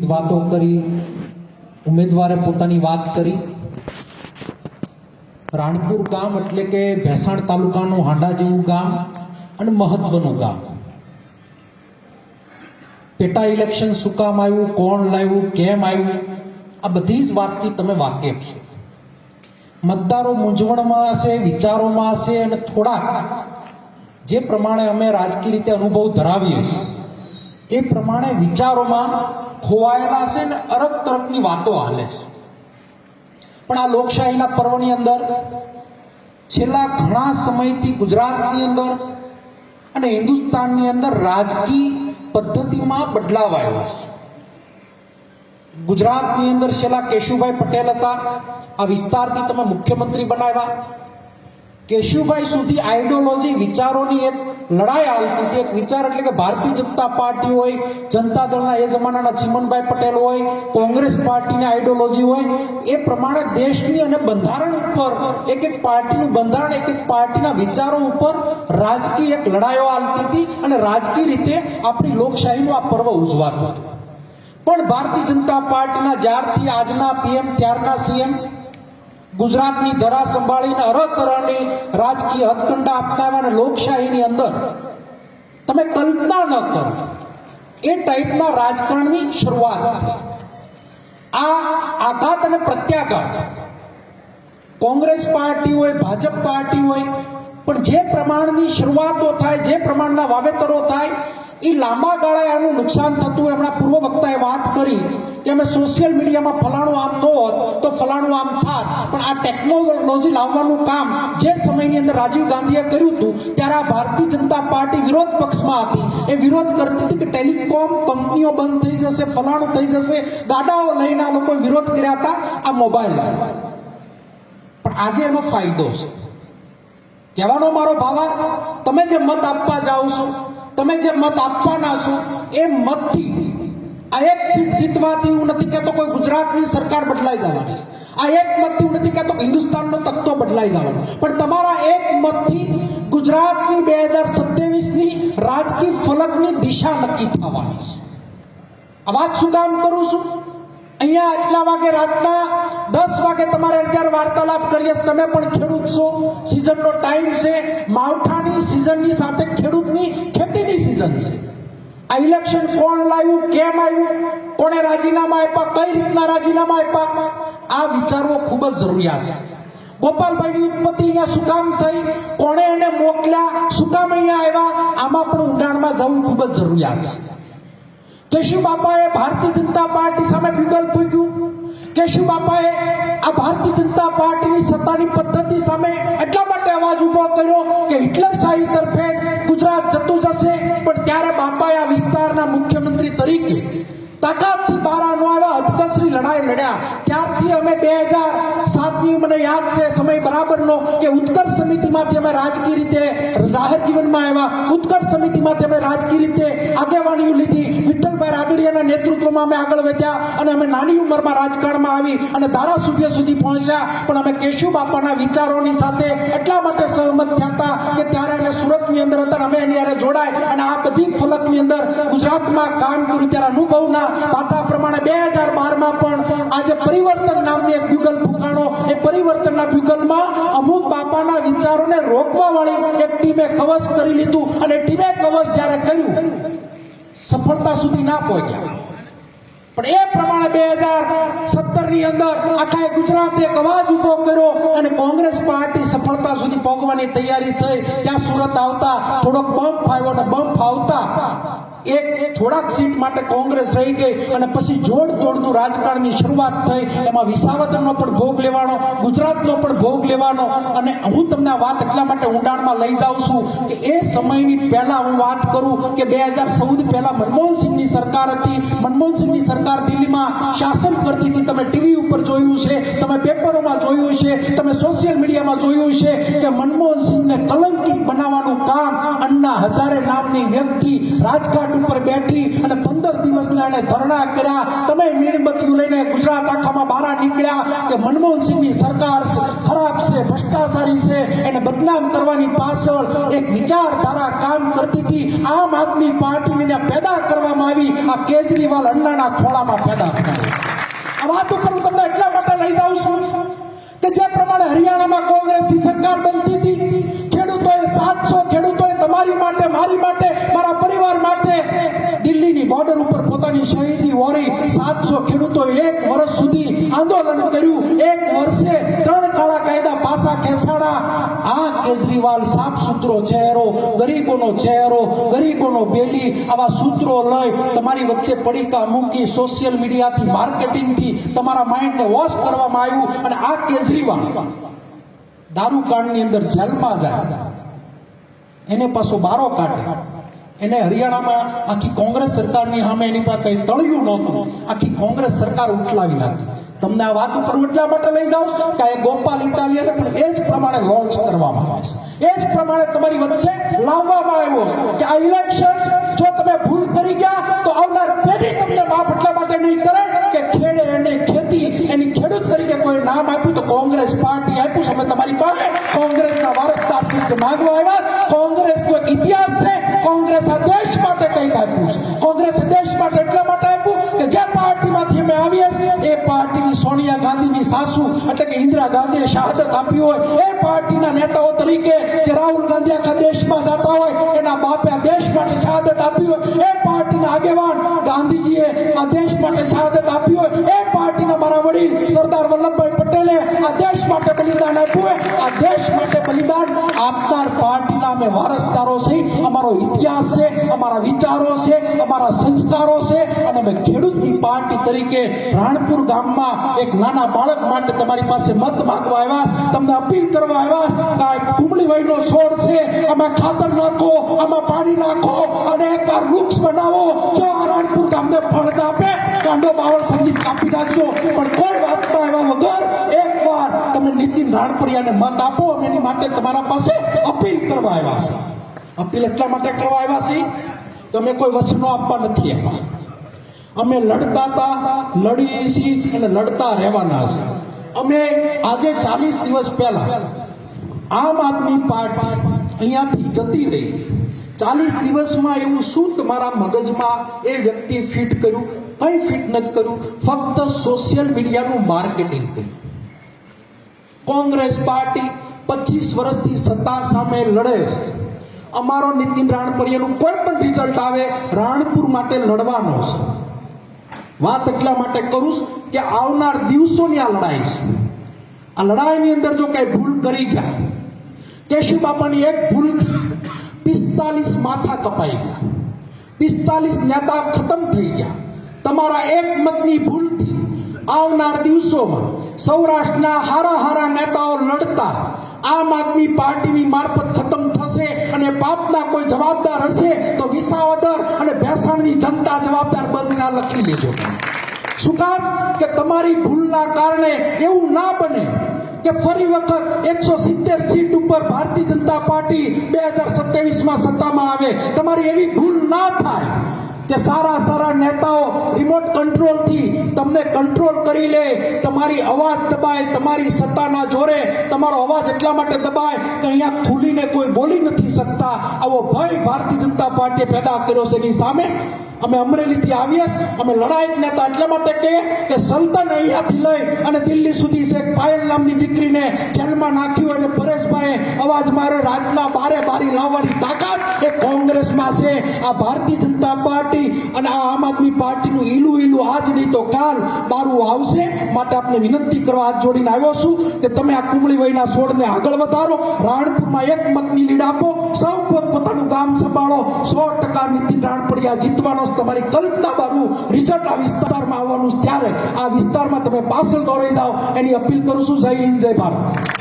વિવિધ વાતો કરી, ઉમેદવારે પોતાની વાત કરી. રાણપુર ગામ એટલે કે ભેસાણ તાલુકાનું હાંડા જેવું ગામ અને મહત્વનું ગામ. પેટા ઇલેક્શન શું કામ આવ્યું, કોણ લાવ્યું, કેમ આવ્યું, આ બધી જ વાતથી તમે વાકેફ છો. મતદારો મૂંઝવણમાં હશે, વિચારોમાં હશે અને થોડાક જે પ્રમાણે અમે રાજકીય રીતે અનુભવ ધરાવીએ છીએ એ પ્રમાણે વિચારોમાં ખોવાયેલા છે ને અરગ તરફની વાતો હાલે છે. પણ આ લોકશાહીના પર્વની અંદર છેલ્લા ઘણા સમયથી ગુજરાતની અંદર અને હિન્દુસ્તાનની અંદર રાજકીય પદ્ધતિમાં બદલાવ આવ્યો છે. ગુજરાતની અંદર છેલ્લા કેશુભાઈ પટેલ હતા, આ વિસ્તારથી તમે મુખ્યમંત્રી બનાવ્યા. કેશુભાઈ સુધી આઈડિયોલોજી વિચારોની એક લડાઈ હાલતી હતી. એક વિચાર એટલે કે ભારતીય જનતા પાર્ટી હોય, જનતા દળના એ જમાનાના ચીમનભાઈ પટેલ હોય, કોંગ્રેસ પાર્ટીની આઈડિયોલોજી હોય, એ પ્રમાણે દેશની અને બંધારણ ઉપર એક એક પાર્ટીનું બંધારણ, એક એક પાર્ટીના વિચારો ઉપર રાજકીય એક લડાઈઓ હાલતી હતી અને રાજકીય રીતે આપણી લોકશાહીનું આ પર્વ ઉજવાતું હતું. પણ ભારતીય જનતા પાર્ટીના જ્યારથી આજના પીએમ ત્યારના સીએમ ગુજરાતની ધરા સંભાળીને અરતરની રાજકીય હથકંડા અપનાવ્યા અને લોકશાહીની અંદર તમે કલ્પના ન કરો એ ટાઈપના રાજકારણની શરૂઆત થઈ. આ આઘાત અને પ્રત્યાઘાત કોંગ્રેસ પાર્ટી હોય, ભાજપ પાર્ટી હોય, પણ જે પ્રમાણની શરૂઆતો થાય, જે પ્રમાણના વાવેતરો થાય એ લાંબા ગાળે આનું નુકસાન થતું. હમણાં પૂર્વ વક્તાએ વાત કરી કે અમે સોશિયલ મીડિયામાં ફલાણું આમ ન હોત તો ફલાણું આમ થાત, પણ આ ટેકનોલોજી લાવવાનું કામ જે સમયની અંદર રાજીવ ગાંધીએ કર્યું હતું ત્યારે આ ભારતીય જનતા પાર્ટી વિરોધ પક્ષમાં હતી. એ વિરોધ કરતી હતી કે ટેલિકોમ કંપનીઓ બંધ થઈ જશે, ફલાણું થઈ જશે, ગાડાઓ લઈને આ લોકોએ વિરોધ કર્યા હતા આ મોબાઈલ. પણ આજે એનો ફાયદો છે. કહેવાનો મારો ભાવાર્થ, તમે જે મત આપવા જાઓ છો, તમે જે મત આપવાના છો એ મતથી આ એક સીટ જીતવાથી હું નથી કહેતો કોઈ ગુજરાતની સરકાર બદલાઈ જવાની છે. આ એક મતથી હું નથી કહેતો હિન્દુસ્તાનનો તખ્તો બદલાઈ જવાનો, પણ તમારા એક મતથી ગુજરાતની 2027ની રાજકીય ફલકની દિશા નક્કી થવાની છે. આ વાત શું કામ કરું છું? અહીંયા આટલા વાગે રાતના 10 વાગે તમારે જ્યારે વાર્તાલાપ કરીએ, તમે પણ ખેડૂત છો, સિઝનનો ટાઈમ છે, માવઠાની સિઝનની સાથે ખેડૂતની ખેતીની સિઝન છે. આ ઇલેક્શન કોણ લાવ્યું, કેમ આવ્યું, કોણે રાજીનામા આપ્યા, કઈ રીતના રાજીનામા આપ્યા, આ વિચારવો ખૂબ જ જરૂરિયાત છે. ગોપાલભાઈની ઉત્પત્તિ અહીંયા શું કામ થઈ, કોણે એને મોકલ્યા, શું કામ અહીંયા આવ્યા, આમાં પણ ઊંડાણમાં જવું ખૂબ જ જરૂરિયાત છે. કેશુબાપાએ ભારતીય જનતા પાર્ટી સામે બ્યુગલ ફૂંક્યું. કેશુબાપાએ આ ભારતીય જનતા પાર્ટીની સત્તાની પદ્ધતિ સામે એટલા માટે અવાજ ઉભો કર્યો કે હિટલરશાહી તરફે ગુજરાત જતું જશે. પણ ત્યારે બાપાએ આ વિસ્તારના મુખ્યમંત્રી તરીકે તાકાતથી બહાર નો આવ્યા, હદકસરી લડાઈ લડ્યા. ત્યારથી અમે 2007ની મને યાદ છે સમય બરાબરનો કે ઉત્કર્ષ સમિતિમાંથી અમે રાજકીય રીતે જાહેર જીવનમાં આવ્યા. ઉત્કર્ષ સમિતિમાંથી અમે રાજકીય રીતે આગેવાનીઓ લીધી. વિઠ્ઠલભાઈ રાદડિયાના નેતૃત્વમાં અમે આગળ વધ્યા અને અમે નાની ઉંમરમાં રાજકારણમાં આવી અને ધારાસભ્ય સુધી પહોંચ્યા. પણ અમે કેશુબાપાના વિચારોની સાથે એટલા માટે સહમત થયા હતા કે ત્યારે અમે સુરતની અંદર હતા, અમે એની હારે જોડાય અને આ બધી ફલકની અંદર ગુજરાતમાં કામ કર્યું. ત્યારે અનુભવના પાતા પ્રમાણે 2012માં પણ આજે પરિવર્તન નામની એક બ્યુગલ ફૂંકાણો. એ પરિવર્તનના બ્યુગલમાં અમુક બાપાના વિચારોને રોકવા વાળી એક ટીમે કવચ કરી લીધું અને ટીમે કવચ જ્યારે કર્યું સફળતા સુધી ના પહોંચ્યા. પણ એ પ્રમાણે 2017ની અંદર આખા ગુજરાતે એક અવાજ ઉભો કર્યો અને કોંગ્રેસ પાર્ટી સફળતા સુધી પહોંચવાની તૈયારી થઈ. ત્યાં સુરત આવતા થોડોક બમ્પ આવ્યો અને બમ્પ આવતા એક થોડાક સીટ માટે કોંગ્રેસ રહી ગઈ અને પછી જોડ તોડનું રાજકારણની શરૂઆત થઈ. એમાં વિસાવદરનો પણ ભોગ લેવાનો, ગુજરાતનો પણ ભોગ લેવાનો. અને હું તમને આ વાત એટલા માટે ઊંડાણમાં લઈ જાઉં છું કે એ સમયની પહેલા હું વાત કરું કે 2014 પહેલા મનમોહનસિંહની સરકાર હતી. મનમોહનસિંહની સરકાર દિલ્હીમાં શાસન કરતી હતી. તમે ટીવી ઉપર જોયું છે, તમે પેપરોમાં જોયું છે, તમે સોશિયલ મીડિયામાં જોયું છે કે મનમોહનસિંહને કલંકિત બનાવવાનું કામ અન્ના હજારે નામની વ્યક્તિ રાજકારણ રાજઘાટ ઉપર બેઠી અને 15 દિવસના એને ધરણા કર્યા. તમે મીણબત્તીઓ લઈને ગુજરાત આખામાં બહાર નીકળ્યા કે મનમોહનસિંહની સરકાર ખરાબ છે, ભ્રષ્ટાચારી છે, એને બદનામ કરવાની પાછળ એક વિચારધારા કામ કરતી હતી. આમ આદમી પાર્ટીને પેદા કરવામાં આવી. આ કેજરીવાલ અન્નાના ખોળામાં પેદા થયા. આ વાત ઉપર હું તમને એટલા માટે લઈ જાઉં છું કે જે પ્રમાણે હરિયાણામાં કોંગ્રેસની સરકાર બનતી હતી, ખેડૂતોએ 700 ખેડૂતોએ તમારી માટે, મારી માટે, મારા પરિવાર માટે દિલ્હીની બોર્ડર ઉપર પોતાની શહીદી ઓરી. 700 ખેડૂતોએ 1 વર્ષ સુધી આંદોલન કર્યું. 1 વર્ષે 3 કાળા કાયદા પાસા ખેંચાણા. આ કેજરીવાલ સાફ સુથરો ચહેરો, ગરીબોનો ચહેરો, ગરીબોનો બેલી, આવા સૂત્રો લઈ તમારી વચ્ચે પડીકા મૂકી સોશિયલ મીડિયાથી, માર્કેટિંગથી તમારા માઇન્ડને વોશ કરવામાં આવ્યું. અને આ કેજરીવાલ દારૂકાંડની અંદર જેલમાં જાય, એને પાછો બારો કાઢે. એને હરિયાણામાં આખી કોંગ્રેસ સરકારની સામે એની પાસે કઈ તળિયું નહોતું, આખી કોંગ્રેસ સરકાર ઉઠલાવી નાખી. તમને આ વાત ઉપર એટલા માટે લઈ જાઉં કે એ ગોપાલ ઇટાલિયાને પણ એ જ પ્રમાણે લોન્ચ કરવામાં આવે છે, એ જ પ્રમાણે તમારી વચ્ચે લાવવામાં આવ્યો કે આ ઇલેક્શન જો તમે ભૂલ કરી ગયા તો આવનાર પેઢી તમને માફ એટલા માટે નહીં કરે કે ખેડે એને ખેતી એની ખેડૂત તરીકે કોઈ નામ આપ્યું તો કોંગ્રેસ પાર્ટી આપ્યું. અમે તમારી પાસે કોંગ્રેસના વારસદાર તરીકે માંગવા આવ્યા. કોંગ્રેસનો ઇતિહાસ છે, કોંગ્રેસ આ દેશ માટે કંઈક આપ્યું છે. કોંગ્રેસ દેશ માટે એટલા માટે આપ્યું કે જે પાર્ટીમાંથી અમે આવીએ છીએ એ પાર્ટીની સોનિયા ગાંધીની સાસુ એટલે કે ઇન્દિરા ગાંધીએ શહાદત આપી હોય, એ પાર્ટીના નેતાઓ તરીકે જે રાહુલ ગાંધી આખા દેશમાં જતા હોય એના બાપે આ દેશ માટે શહાદત આપી હોય, એ પાર્ટીના આગેવાન ગાંધીજીએ આ દેશ માટે શહાદત આપી હોય, એ પાર્ટીના મારા વડીલ સરદાર વલ્લભભાઈ પટેલે આ દેશ માટે બલિદાન આપ્યું હોય. આ દેશ માટે બલિદાન આપનાર પાર્ટીના અમે વારસદારો છે. અમારો ઇતિહાસ છે, અમારા વિચારો છે, અમારા સંસ્કારો છે. અને અમે ખેડૂતની પાર્ટી તરીકે રાણપુર ગામમાં એક નાના બાળક માટે તમારી પાસે મત માંગવા આવ્યા, તમને અપીલ કરવા આવ્યા કે કુંબળી વયનો છોડ છે, આમાં ખાતર નાખો, આમાં પાણી નાખો અને એકવાર વૃક્ષ બનાવો. જો આ રાણપુર ગામને ફળ આપે કાંડો બાવળ સમજી કાપી નાખજો, પણ કોઈ વાતમાં આવ્યા વગર એકવાર તમે નીતિન રાણપરિયાને મત આપો. એની માટે તમારા પાસે અપીલ કરવા આવ્યા છે. અપીલ એટલા માટે કરવા આવ્યા છે કે અમે કોઈ વચનો આપવા નથી આવ્યા. અમે લડતા હતા, લડીએ છીએ અને લડતા રહેવાના છે. અમે આજે 40 દિવસ પહેલા આમ આદમી પાર્ટી અહીંયાથી જતી રહી. 40 દિવસમાં એવું શું તમારા મગજમાં એ વ્યક્તિ ફિટ કર્યું? કંઈ ફિટ નથી કર્યું. ફક્ત સોશિયલ મીડિયાનું માર્કેટિંગ કર્યું. કોંગ્રેસ પાર્ટી 25 વર્ષથી સત્તા સામે લડે છે. અમારો નીતિન રાણપરિયાનું કોઈ પણ રિઝલ્ટ આવે રાણપુર માટે લડવાનો છે. વાત એટલા માટે કરું કે આવનાર દિવસોની આ લડાઈ છે. આ લડાઈની અંદર જો કઈ ભૂલ કરી ગયા, કેશુ બાપાની એક ભૂલ 45 માથા કપાઈ ગયા, 45 નેતા ખતમ થઈ ગયા. તમારા એક મતની ભૂલથી આવનાર દિવસોમાં સૌરાષ્ટ્રના હારા નેતાઓ લડતા આમ આદમી પાર્ટીની મારફત ખતમ થશે. અને પાપના કોઈ જવાબદાર હશે તો વિસાવદર અને ભેસાણની જનતા જવાબદાર બનશે. લખી લેજો. શું કામ કે તમારી ભૂલના કારણે એવું ના બને કે ફરી વખત 170 સીટ ઉપર ભારતીય જનતા પાર્ટી 2027માં સત્તામાં આવે. તમારી એવી ભૂલ ના થાય કે સારા નેતાઓ રિમોટ કંટ્રોલથી તમને કંટ્રોલ કરી લે, તમારી અવાજ દબાય, તમારી સત્તાના જોરે તમારો અવાજ એટલા માટે દબાય કે અહીંયા ખુલીને કોઈ બોલી નથી શકતા. આવો ભય ભારતીય જનતા પાર્ટીએ પેદા કર્યો છે. એની સામે અમે અમરેલીથી આવીએ. અમે લડાયક નેતા એટલા માટે કે સલ્તન અહીંયાથી લઈ અને દિલ્હી સુધી છે પાયલ નામની દીકરીને જેલમાં નાખી હોય અને પરેશભાઈએ અવાજ માર્યો. રાજના બારી લાવવાની તાકાત એ કોંગ્રેસમાં છે. આ ભારતીય જનતા પાર્ટી અને આ આમ આદમી પાર્ટીનું ઈલું આજ નહીં તો કાલ બારું આવશે. માટે આપને વિનંતી કરવા હાથ જોડીને આવ્યો છું કે તમે આ કુંબળી વયના છોડને આગળ વધારો. રાણપુરમાં એક મતની લીડ આપો. સૌ પોતાનું ગામ સંભાળો. 100% નીતિન રાણપરિયા જીતવાનો. તમારી કલ્પના બારું રિઝલ્ટ આ વિસ્તારમાં આવવાનું ત્યારે આ વિસ્તારમાં તમે પાછળ દોડાઈ જાઓ એની અપીલ કરું છું. જય હિન્દ, જય ભારત.